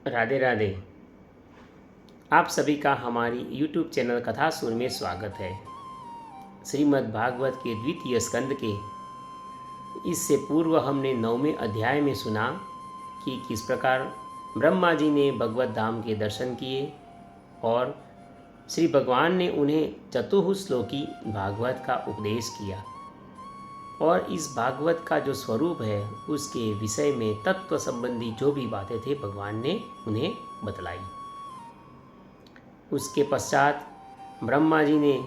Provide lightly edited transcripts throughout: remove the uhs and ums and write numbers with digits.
राधे राधे। आप सभी का हमारी YouTube चैनल कथा सुर में स्वागत है। श्रीमद् भागवत के द्वितीय स्कंद के इससे पूर्व हमने 9वें अध्याय में सुना कि किस प्रकार ब्रह्मा जी ने भगवत धाम के दर्शन किए और श्री भगवान ने उन्हें चतुश्लोकी भागवत का उपदेश किया और इस भागवत का जो स्वरूप है उसके विषय में तत्व संबंधी जो भी बातें थे भगवान ने उन्हें बतलाई। उसके पश्चात ब्रह्मा जी ने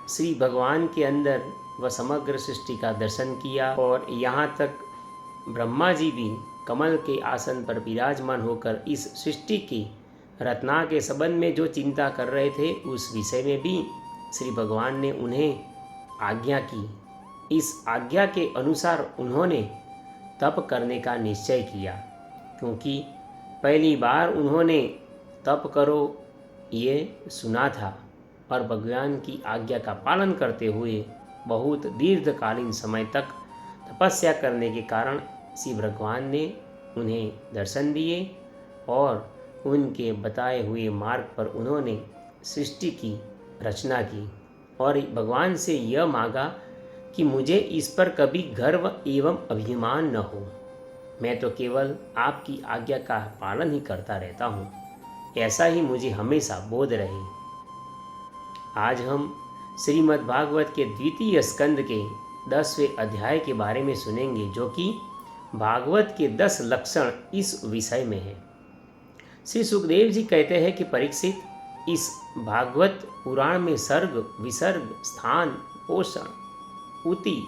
श्री भगवान के अंदर वह समग्र सृष्टि का दर्शन किया और यहाँ तक ब्रह्मा जी भी कमल के आसन पर विराजमान होकर इस सृष्टि की रचना के संबंध में जो चिंता कर रहे थे उस विषय में भी श्री भगवान ने उन्हें आज्ञा की। इस आज्ञा के अनुसार उन्होंने तप करने का निश्चय किया, क्योंकि पहली बार उन्होंने तप करो ये सुना था और भगवान की आज्ञा का पालन करते हुए बहुत दीर्घकालीन समय तक तपस्या करने के कारण श्री भगवान ने उन्हें दर्शन दिए और उनके बताए हुए मार्ग पर उन्होंने सृष्टि की रचना की और भगवान से यह मांगा कि मुझे इस पर कभी गर्व एवं अभिमान न हो। मैं तो केवल आपकी आज्ञा का पालन ही करता रहता हूँ, ऐसा ही मुझे हमेशा बोध रहे। आज हम श्रीमद् भागवत के द्वितीय स्कंद के 10वें अध्याय के बारे में सुनेंगे, जो कि भागवत के 10 लक्षण इस विषय में है। श्री सुखदेव जी कहते हैं कि परीक्षित, इस भागवत पुराण में सर्ग, विसर्ग, स्थान, पोषण, उति,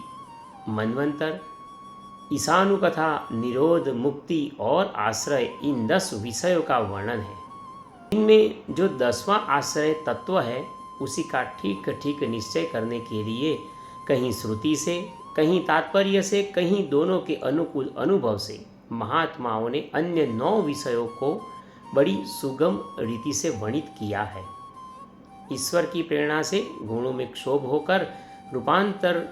मनवंतर, ईशानुकथा, निरोध, मुक्ति और आश्रय, इन 10 विषयों का वर्णन है। इनमें जो 10वां आश्रय तत्व है उसी का ठीक ठीक निश्चय करने के लिए कहीं श्रुति से, कहीं तात्पर्य से, कहीं दोनों के अनुकूल अनुभव से महात्माओं ने अन्य 9 विषयों को बड़ी सुगम रीति से वर्णित किया है। ईश्वर की प्रेरणा से गुणों में क्षोभ होकर रूपांतर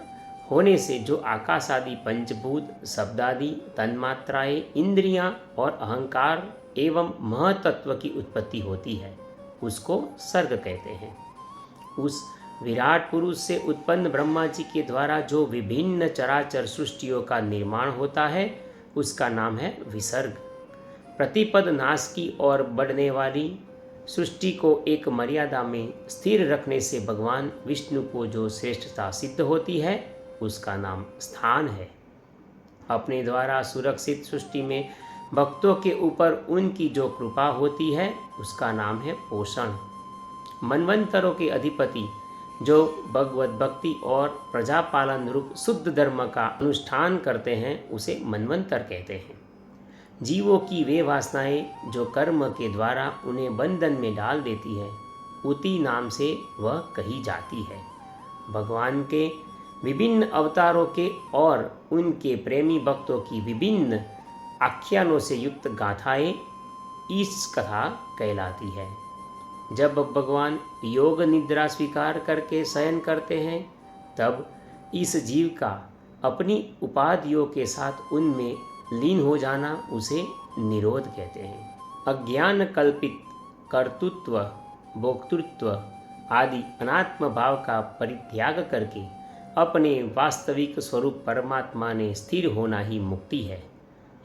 होने से जो आकाश आदि पंचभूत, शब्दादि, तन्मात्राएं, इंद्रियां और अहंकार एवं महतत्व की उत्पत्ति होती है उसको सर्ग कहते हैं। उस विराट पुरुष से उत्पन्न ब्रह्मा जी के द्वारा जो विभिन्न चराचर सृष्टियों का निर्माण होता है उसका नाम है विसर्ग। प्रतिपद नाश की ओर बढ़ने वाली सृष्टि को एक मर्यादा में स्थिर रखने से भगवान विष्णु को जो श्रेष्ठता सिद्ध होती है उसका नाम स्थान है। अपने द्वारा सुरक्षित सृष्टि में भक्तों के ऊपर उनकी जो कृपा होती है उसका नाम है पोषण। मनवंतरों के अधिपति जो भगवत भक्ति और प्रजापालन रूप शुद्ध धर्म का अनुष्ठान करते हैं उसे मनवंतर कहते हैं। जीवों की वे वासनाएं जो कर्म के द्वारा उन्हें बंधन में डाल देती है उति नाम से वह कही जाती है। भगवान के विभिन्न अवतारों के और उनके प्रेमी भक्तों की विभिन्न आख्यानों से युक्त गाथाएं इस कथा कहलाती है। जब भगवान योग निद्रा स्वीकार करके शयन करते हैं तब इस जीव का अपनी उपाधियों के साथ उनमें लीन हो जाना उसे निरोध कहते हैं। अज्ञान कल्पित कर्तृत्व, भोक्तृत्व आदि अनात्म भाव का परित्याग करके अपने वास्तविक स्वरूप परमात्मा ने स्थिर होना ही मुक्ति है।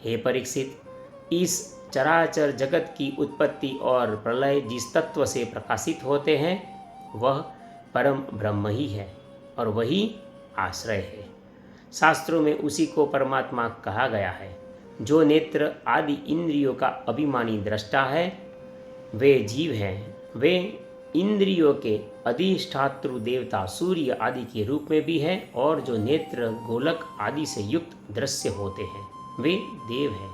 हे परीक्षित, इस चराचर जगत की उत्पत्ति और प्रलय जिस तत्व से प्रकाशित होते हैं वह परम ब्रह्म ही है और वही आश्रय है। शास्त्रों में उसी को परमात्मा कहा गया है। जो नेत्र आदि इंद्रियों का अभिमानी दृष्टा है वे जीव हैं। वे इंद्रियों के अधिष्ठातृ देवता सूर्य आदि के रूप में भी है और जो नेत्र गोलक आदि से युक्त दृश्य होते हैं वे देव हैं।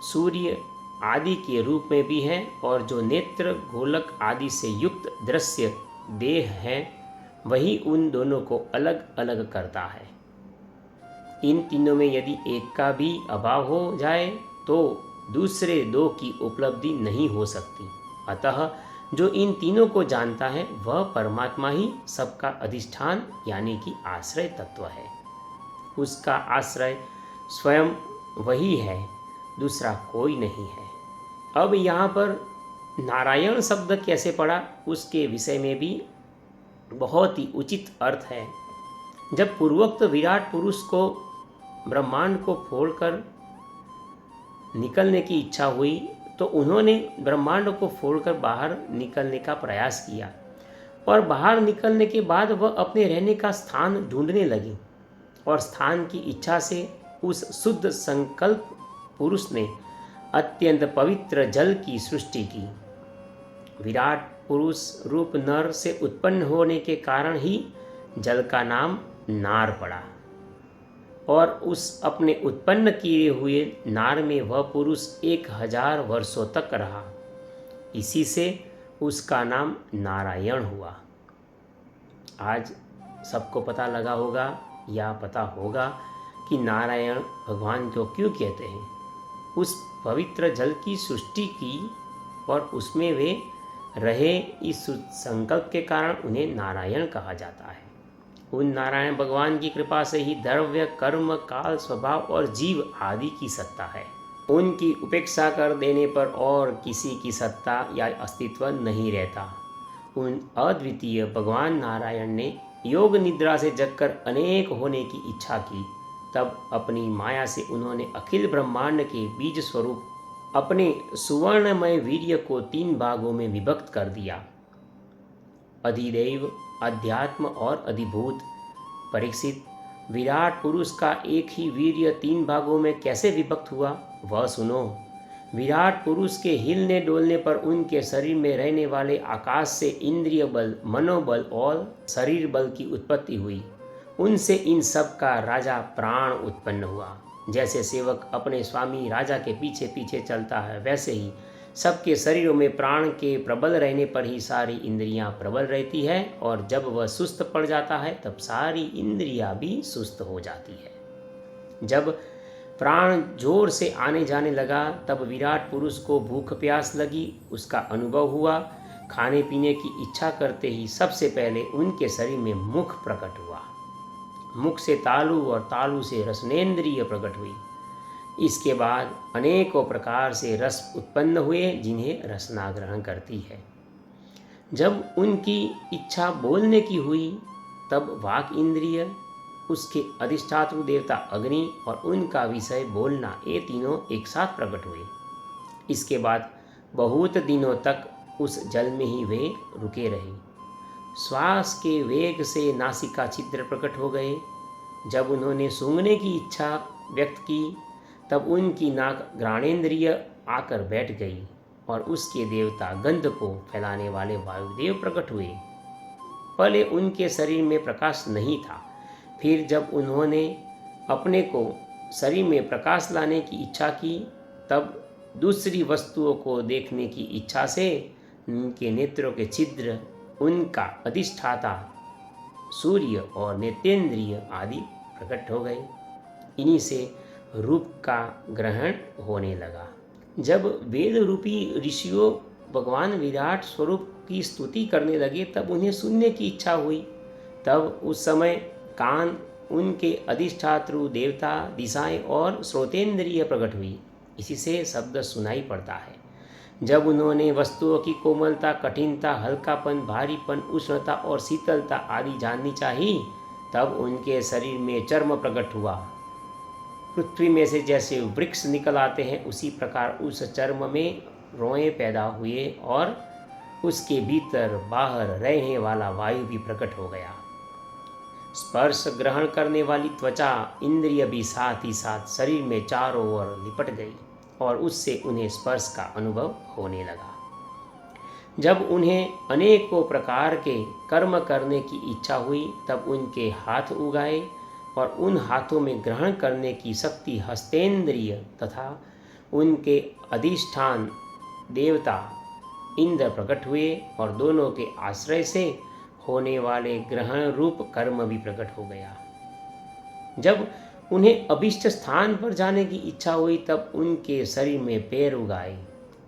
सूर्य आदि के रूप में भी है और जो नेत्र गोलक आदि से युक्त दृश्य देह है वही उन दोनों को अलग अलग करता है। इन तीनों में यदि एक का भी अभाव हो जाए तो दूसरे 2 की उपलब्धि नहीं हो सकती। अतः जो इन तीनों को जानता है वह परमात्मा ही सबका अधिष्ठान यानी कि आश्रय तत्व है। उसका आश्रय स्वयं वही है, दूसरा कोई नहीं है। अब यहाँ पर नारायण शब्द कैसे पड़ा, उसके विषय में भी बहुत ही उचित अर्थ है। जब पूर्वोक्त विराट पुरुष को ब्रह्मांड को फोड़कर निकलने की इच्छा हुई तो उन्होंने ब्रह्मांड को फोड़कर बाहर निकलने का प्रयास किया, और बाहर निकलने के बाद वह अपने रहने का स्थान ढूंढने लगी, और स्थान की इच्छा से उस शुद्ध संकल्प पुरुष ने अत्यंत पवित्र जल की सृष्टि की। विराट पुरुष रूप नर से उत्पन्न होने के कारण ही जल का नाम नार पड़ा, और उस अपने उत्पन्न किए हुए नार में वह पुरुष 1000 वर्षों तक रहा। इसी से उसका नाम नारायण हुआ। आज सबको पता लगा होगा या पता होगा कि नारायण भगवान को क्यों कहते हैं। उस पवित्र जल की सृष्टि की और उसमें वे रहे, इस संकल्प के कारण उन्हें नारायण कहा जाता है। उन नारायण भगवान की कृपा से ही द्रव्य, कर्म, काल, स्वभाव और जीव आदि की सत्ता है। उनकी उपेक्षा कर देने पर और किसी की सत्ता या अस्तित्व नहीं रहता। उन अद्वितीय भगवान नारायण ने योग निद्रा से जगकर अनेक होने की इच्छा की, तब अपनी माया से उन्होंने अखिल ब्रह्मांड के बीज स्वरूप अपने सुवर्णमय वीर्य को 3 भागों में विभक्त कर दिया। अधिदेव, अध्यात्म और अधिभूत। परीक्षित, विराट पुरुष का एक ही वीर्य 3 भागों में कैसे विभक्त हुआ, वह सुनो। विराट पुरुष के हिलने डोलने पर उनके शरीर में रहने वाले आकाश से इंद्रिय बल, मनोबल और शरीर बल की उत्पत्ति हुई। उनसे इन सब का राजा प्राण उत्पन्न हुआ। जैसे सेवक अपने स्वामी राजा के पीछे पीछे चलता है, वैसे ही सबके शरीरों में प्राण के प्रबल रहने पर ही सारी इंद्रियां प्रबल रहती है, और जब वह सुस्त पड़ जाता है तब सारी इंद्रियां भी सुस्त हो जाती है। जब प्राण जोर से आने जाने लगा तब विराट पुरुष को भूख प्यास लगी, उसका अनुभव हुआ। खाने पीने की इच्छा करते ही सबसे पहले उनके शरीर में मुख प्रकट हुआ। मुख से तालु और तालु से रसनेन्द्रिय प्रकट हुई। इसके बाद अनेकों प्रकार से रस उत्पन्न हुए जिन्हें रसना ग्रहण करती है। जब उनकी इच्छा बोलने की हुई तब वाक इंद्रिय, उसके अधिष्ठातृ देवता अग्नि और उनका विषय बोलना, ये तीनों एक साथ प्रकट हुए। इसके बाद बहुत दिनों तक उस जल में ही वे रुके रहे। श्वास के वेग से नासिका छिद्र प्रकट हो गए। जब उन्होंने सूंघने की इच्छा व्यक्त की तब उनकी नाक घ्राणेन्द्रिय आकर बैठ गई, और उसके देवता गंध को फैलाने वाले वायुदेव प्रकट हुए। पहले उनके शरीर में प्रकाश नहीं था, फिर जब उन्होंने अपने को शरीर में प्रकाश लाने की इच्छा की तब दूसरी वस्तुओं को देखने की इच्छा से उनके नेत्रों के छिद्र, उनका अधिष्ठाता सूर्य और नेत्रेंद्रिय आदि प्रकट हो गए। इन्हीं से रूप का ग्रहण होने लगा। जब वेद रूपी ऋषियों भगवान विराट स्वरूप की स्तुति करने लगे तब उन्हें सुनने की इच्छा हुई। तब उस समय कान, उनके अधिष्ठातृ देवता, दिशाएं और श्रोतेंद्रिय प्रकट हुई। इसी से शब्द सुनाई पड़ता है। जब उन्होंने वस्तुओं की कोमलता, कठिनता, हल्कापन, भारीपन, उष्णता और शीतलता आदि जाननी चाहिए तब उनके शरीर में चर्म प्रकट हुआ। पृथ्वी में से जैसे वृक्ष निकल आते हैं उसी प्रकार उस चर्म में रोए पैदा हुए, और उसके भीतर बाहर रहने वाला वायु भी प्रकट हो गया। स्पर्श ग्रहण करने वाली त्वचा इंद्रिय भी साथ ही साथ शरीर में चारों ओर लिपट गई, और उससे उन्हें स्पर्श का अनुभव होने लगा। जब उन्हें अनेकों प्रकार के कर्म करने की इच्छा हुई तब उनके हाथ उगाए, और उन हाथों में ग्रहण करने की शक्ति हस्तेंद्रिय तथा उनके अधिष्ठान देवता इंद्र प्रकट हुए, और दोनों के आश्रय से होने वाले ग्रहण रूप कर्म भी प्रकट हो गया। जब उन्हें अभिष्ट स्थान पर जाने की इच्छा हुई तब उनके शरीर में पैर उगाए।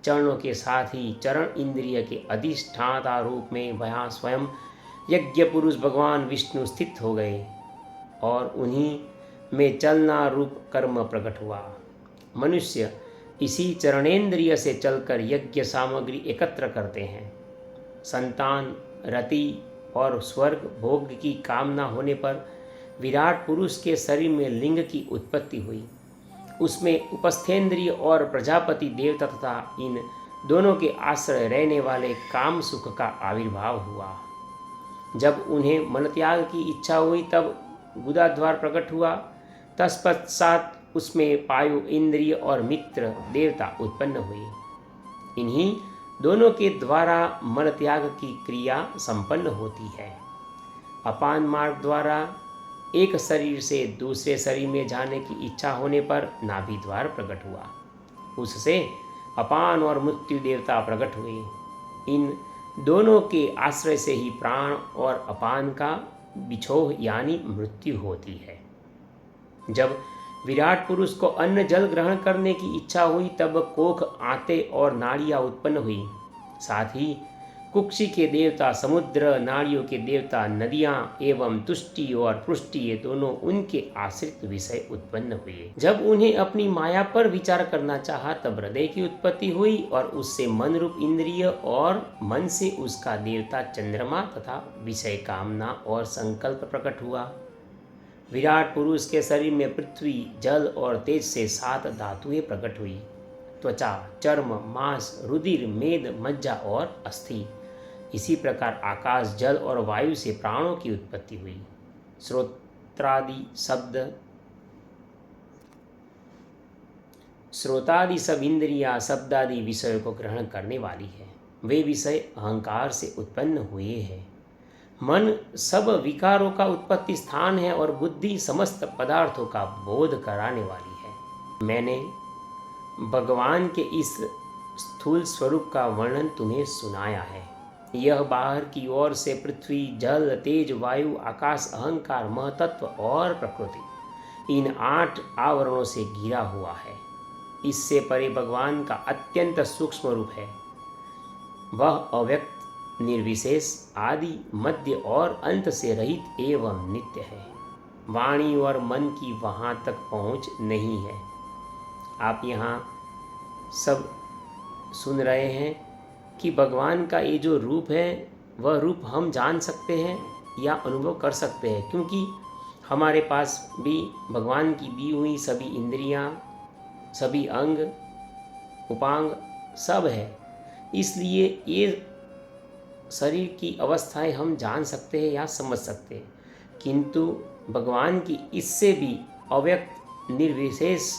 चरणों के साथ ही चरण इंद्रिय के अधिष्ठाता रूप में वहाँ स्वयं यज्ञ पुरुष भगवान विष्णु स्थित हो गए, और उन्हीं में चलना रूप कर्म प्रकट हुआ। मनुष्य इसी चरणेन्द्रिय से चलकर यज्ञ सामग्री एकत्र करते हैं। संतान, रति और स्वर्ग भोग की कामना होने पर विराट पुरुष के शरीर में लिंग की उत्पत्ति हुई। उसमें उपस्थेंद्रिय और प्रजापति देवता तथा इन दोनों के आश्रय रहने वाले काम सुख का आविर्भाव हुआ। जब उन्हें मनत्याग की इच्छा हुई तब गुदाद्वार प्रकट हुआ। तत्पश्चात उसमें पायु, इंद्रिय और मित्र देवता उत्पन्न हुए। इन्हीं दोनों के द्वारा मनत्याग की क्रिया संपन्न होती है। अपान मार्ग द्वारा एक शरीर से दूसरे शरीर में जाने की इच्छा होने पर नाभि द्वार प्रकट हुआ। उससे अपान और मृत्यु देवता प्रकट हुए। इन दोनों के आश्रय से ही प्राण और अपान का बिछोह यानी मृत्यु होती है। जब विराट पुरुष को अन्न जल ग्रहण करने की इच्छा हुई तब कोख, आंतें और नाड़ियाँ उत्पन्न हुई। साथ ही कुक्षी के देवता समुद्र, नाड़ियों के देवता नदियाँ एवं तुष्टि और पुष्टि ये दोनों उनके आश्रित विषय उत्पन्न हुए। जब उन्हें अपनी माया पर विचार करना चाहा तब हृदय की उत्पत्ति हुई और उससे मन रूप इंद्रिय और मन से उसका देवता चंद्रमा तथा विषय कामना और संकल्प प्रकट हुआ। विराट पुरुष के शरीर में पृथ्वी, जल और तेज से 7 धातुएं प्रकट हुई। त्वचा, चर्म, मांस, रुधिर, मेद, मज्जा और अस्थि। इसी प्रकार आकाश, जल और वायु से प्राणों की उत्पत्ति हुई। श्रोतादि सब इंद्रियां शब्दादि विषयों को ग्रहण करने वाली है। वे विषय अहंकार से उत्पन्न हुए हैं। मन सब विकारों का उत्पत्ति स्थान है और बुद्धि समस्त पदार्थों का बोध कराने वाली है। मैंने भगवान के इस स्थूल स्वरूप का वर्णन तुम्हें सुनाया है। यह बाहर की ओर से पृथ्वी, जल, तेज, वायु, आकाश, अहंकार, महतत्व और प्रकृति इन 8 आवरणों से घिरा हुआ है। इससे परे भगवान का अत्यंत सूक्ष्म रूप है। वह अव्यक्त, निर्विशेष, आदि, मध्य और अंत से रहित एवं नित्य है। वाणी और मन की वहाँ तक पहुँच नहीं है। आप यहाँ सब सुन रहे हैं कि भगवान का ये जो रूप है वह रूप हम जान सकते हैं या अनुभव कर सकते हैं, क्योंकि हमारे पास भी भगवान की दी हुई सभी इंद्रियां, सभी अंग, उपांग सब है। इसलिए ये शरीर की अवस्थाएं हम जान सकते हैं या समझ सकते हैं, किंतु भगवान की इससे भी अव्यक्त, निर्विशेष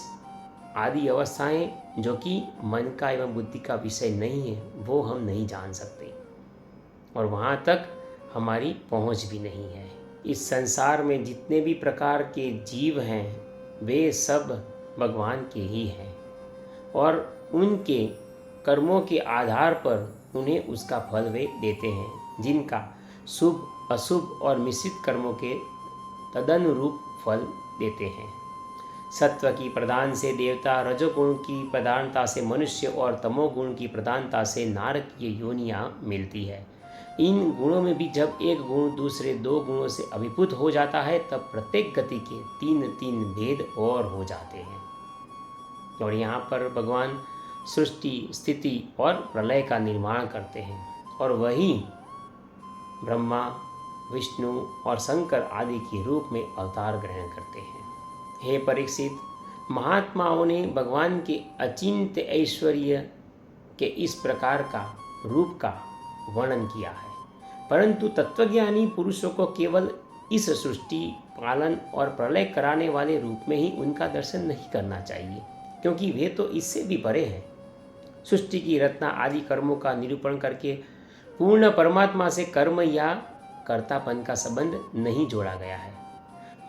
आदि अवस्थाएं जो कि मन का एवं बुद्धि का विषय नहीं है वो हम नहीं जान सकते और वहाँ तक हमारी पहुँच भी नहीं है। इस संसार में जितने भी प्रकार के जीव हैं वे सब भगवान के ही हैं और उनके कर्मों के आधार पर उन्हें उसका फल वे देते हैं, जिनका शुभ, अशुभ और मिश्रित कर्मों के तदनुरूप फल देते हैं। सत्व की प्रधान से देवता, रजोगुण की प्रधानता से मनुष्य और तमोगुण की प्रधानता से नारकीय योनियाँ मिलती है। इन गुणों में भी जब एक गुण दूसरे 2 गुणों से अभिभूत हो जाता है तब प्रत्येक गति के 3 भेद और हो जाते हैं। और यहाँ पर भगवान सृष्टि, स्थिति और प्रलय का निर्माण करते हैं और वही ब्रह्मा, विष्णु और शंकर आदि के रूप में अवतार ग्रहण करते हैं। हे परीक्षित, महात्माओं ने भगवान के अचिंत्य ऐश्वर्य के इस प्रकार का रूप का वर्णन किया है, परंतु तत्वज्ञानी पुरुषों को केवल इस सृष्टि, पालन और प्रलय कराने वाले रूप में ही उनका दर्शन नहीं करना चाहिए, क्योंकि वे तो इससे भी परे हैं। सृष्टि की रचना आदि कर्मों का निरूपण करके पूर्ण परमात्मा से कर्म या कर्तापन का संबंध नहीं जोड़ा गया है।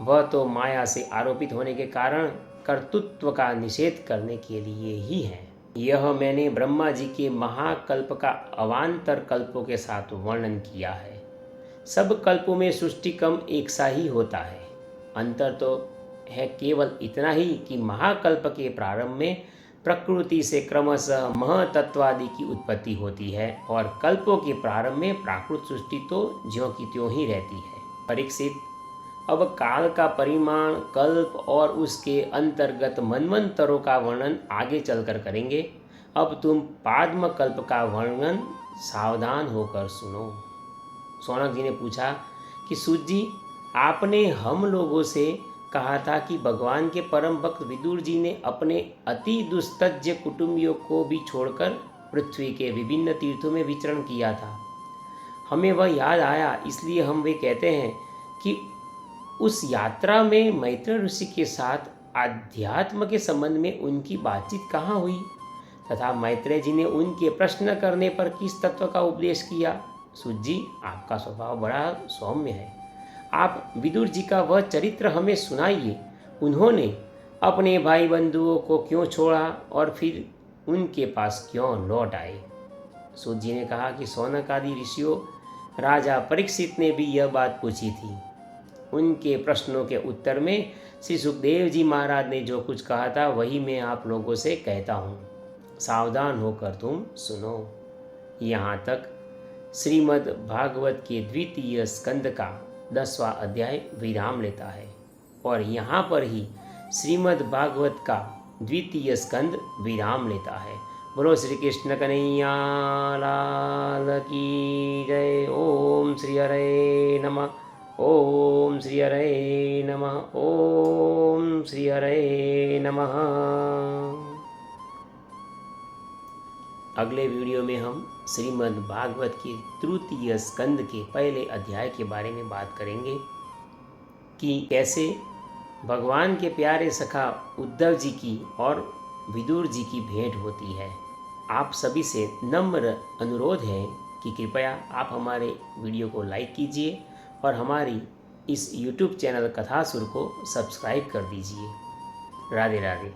वह तो माया से आरोपित होने के कारण कर्तृत्व का निषेध करने के लिए ही है। यह मैंने ब्रह्मा जी के महाकल्प का अवान्तर कल्पों के साथ वर्णन किया है। सब कल्पों में सृष्टि क्रम एक सा ही होता है। अंतर तो है केवल इतना ही कि महाकल्प के प्रारंभ में प्रकृति से क्रमशः महतत्वादि की उत्पत्ति होती है और कल्पों के प्रारंभ में प्राकृत सृष्टि तो ज्यों की त्यों ही रहती है। परीक्षित, अब काल का परिमाण, कल्प और उसके अंतर्गत मनवंतरों का वर्णन आगे चलकर करेंगे। अब तुम पाद्म कल्प का वर्णन सावधान होकर सुनो। शौनक जी ने पूछा कि सूत जी, आपने हम लोगों से कहा था कि भगवान के परम भक्त विदुर जी ने अपने अति दुस्तज्य कुटुंबियों को भी छोड़कर पृथ्वी के विभिन्न तीर्थों में विचरण किया था। हमें वह याद आया, इसलिए हम वे कहते हैं कि उस यात्रा में मैत्रेय ऋषि के साथ आध्यात्म के संबंध में उनकी बातचीत कहाँ हुई, तथा मैत्रेय जी ने उनके प्रश्न करने पर किस तत्व का उपदेश किया। सूत जी, आपका स्वभाव बड़ा सौम्य है, आप विदुर जी का वह चरित्र हमें सुनाइए। उन्होंने अपने भाई बंधुओं को क्यों छोड़ा और फिर उनके पास क्यों लौट आए। सूत जी ने कहा कि शौनक आदि ऋषियों, राजा परीक्षित ने भी यह बात पूछी थी। उनके प्रश्नों के उत्तर में श्री सुखदेव जी महाराज ने जो कुछ कहा था वही मैं आप लोगों से कहता हूँ। सावधान होकर तुम सुनो। यहाँ तक श्रीमद् भागवत के द्वितीय स्कंद का 10वां अध्याय विराम लेता है और यहाँ पर ही श्रीमद् भागवत का द्वितीय स्कंद विराम लेता है। बोलो श्री कृष्ण कन्हैया लाल की जय। ओम श्री हरे नमः। ओम श्री हरे नमः। ओम श्री हरे नमः। अगले वीडियो में हम श्रीमद् भागवत के तृतीय स्कंद के पहले अध्याय के बारे में बात करेंगे कि कैसे भगवान के प्यारे सखा उद्धव जी की और विदुर जी की भेंट होती है। आप सभी से नम्र अनुरोध है कि कृपया आप हमारे वीडियो को लाइक कीजिए और हमारी इस YouTube चैनल कथासुर को सब्सक्राइब कर दीजिए। राधे राधे।